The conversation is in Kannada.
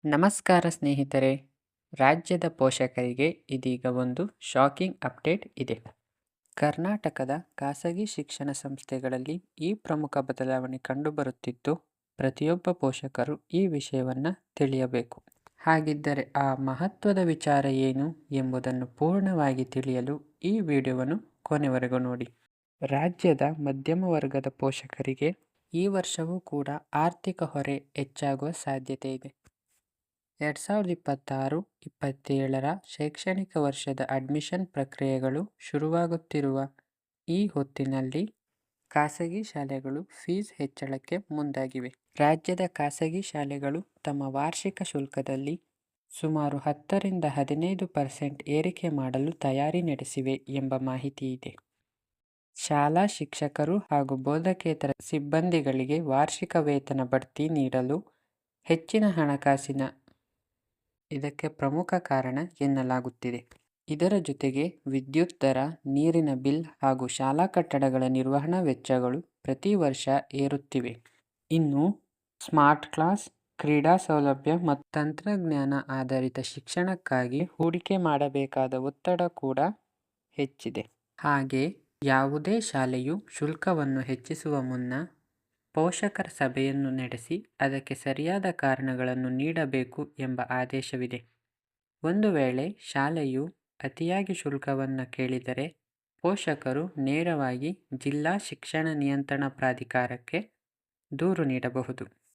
ನಮಸ್ಕಾರ ಸ್ನೇಹಿತರೆ. ರಾಜ್ಯದ ಪೋಷಕರಿಗೆ ಇದೀಗ ಒಂದು ಶಾಕಿಂಗ್ ಅಪ್ಡೇಟ್ ಇದೆ. ಕರ್ನಾಟಕದ ಖಾಸಗಿ ಶಿಕ್ಷಣ ಸಂಸ್ಥೆಗಳಲ್ಲಿ ಈ ಪ್ರಮುಖ ಬದಲಾವಣೆ ಕಂಡುಬರುತ್ತಿದ್ದು, ಪ್ರತಿಯೊಬ್ಬ ಪೋಷಕರು ಈ ವಿಷಯವನ್ನು ತಿಳಿಯಬೇಕು. ಹಾಗಿದ್ದರೆ ಆ ಮಹತ್ವದ ವಿಚಾರ ಏನು ಎಂಬುದನ್ನು ಪೂರ್ಣವಾಗಿ ತಿಳಿಯಲು ಈ ವಿಡಿಯೋವನ್ನು ಕೊನೆವರೆಗೂ ನೋಡಿ. ರಾಜ್ಯದ ಮಧ್ಯಮ ವರ್ಗದ ಪೋಷಕರಿಗೆ ಈ ವರ್ಷವೂ ಕೂಡ ಆರ್ಥಿಕ ಹೊರೆ ಹೆಚ್ಚಾಗುವ ಸಾಧ್ಯತೆ ಇದೆ. 2026-27ರ ಶೈಕ್ಷಣಿಕ ವರ್ಷದ ಅಡ್ಮಿಷನ್ ಪ್ರಕ್ರಿಯೆಗಳು ಶುರುವಾಗುತ್ತಿರುವ ಈ ಹೊತ್ತಿನಲ್ಲಿ ಖಾಸಗಿ ಶಾಲೆಗಳು ಫೀಸ್ ಹೆಚ್ಚಳಕ್ಕೆ ಮುಂದಾಗಿವೆ. ರಾಜ್ಯದ ಖಾಸಗಿ ಶಾಲೆಗಳು ತಮ್ಮ ವಾರ್ಷಿಕ ಶುಲ್ಕದಲ್ಲಿ ಸುಮಾರು 10-15% ಏರಿಕೆ ಮಾಡಲು ತಯಾರಿ ನಡೆಸಿವೆ ಎಂಬ ಮಾಹಿತಿ ಇದೆ. ಶಾಲಾ ಶಿಕ್ಷಕರು ಹಾಗೂ ಬೋಧಕೇತರ ಸಿಬ್ಬಂದಿಗಳಿಗೆ ವಾರ್ಷಿಕ ವೇತನ ಬಡ್ತಿ ನೀಡಲು ಹೆಚ್ಚಿನ ಹಣಕಾಸಿನ ಇದಕ್ಕೆ ಪ್ರಮುಖ ಕಾರಣ ಎನ್ನಲಾಗುತ್ತಿದೆ. ಇದರ ಜೊತೆಗೆ ವಿದ್ಯುತ್ ದರ, ನೀರಿನ ಬಿಲ್ ಹಾಗೂ ಶಾಲಾ ಕಟ್ಟಡಗಳ ನಿರ್ವಹಣಾ ವೆಚ್ಚಗಳು ಪ್ರತಿ ವರ್ಷ ಏರುತ್ತಿವೆ. ಇನ್ನು ಸ್ಮಾರ್ಟ್ ಕ್ಲಾಸ್, ಕ್ರೀಡಾ ಸೌಲಭ್ಯ ಮತ್ತು ತಂತ್ರಜ್ಞಾನ ಆಧಾರಿತ ಶಿಕ್ಷಣಕ್ಕಾಗಿ ಹೂಡಿಕೆ ಮಾಡಬೇಕಾದ ಒತ್ತಡ ಕೂಡ ಹೆಚ್ಚಿದೆ. ಹಾಗೆ ಯಾವುದೇ ಶಾಲೆಯು ಶುಲ್ಕವನ್ನು ಹೆಚ್ಚಿಸುವ ಮುನ್ನ ಪೋಷಕರ ಸಭೆಯನ್ನು ನಡೆಸಿ ಅದಕ್ಕೆ ಸರಿಯಾದ ಕಾರಣಗಳನ್ನು ನೀಡಬೇಕು ಎಂಬ ಆದೇಶವಿದೆ. ಒಂದು ವೇಳೆ ಶಾಲೆಯು ಅತಿಯಾಗಿ ಶುಲ್ಕವನ್ನು ಕೇಳಿದರೆ ಪೋಷಕರು ನೇರವಾಗಿ ಜಿಲ್ಲಾ ಶಿಕ್ಷಣ ನಿಯಂತ್ರಣ ಪ್ರಾಧಿಕಾರಕ್ಕೆ ದೂರು ನೀಡಬಹುದು.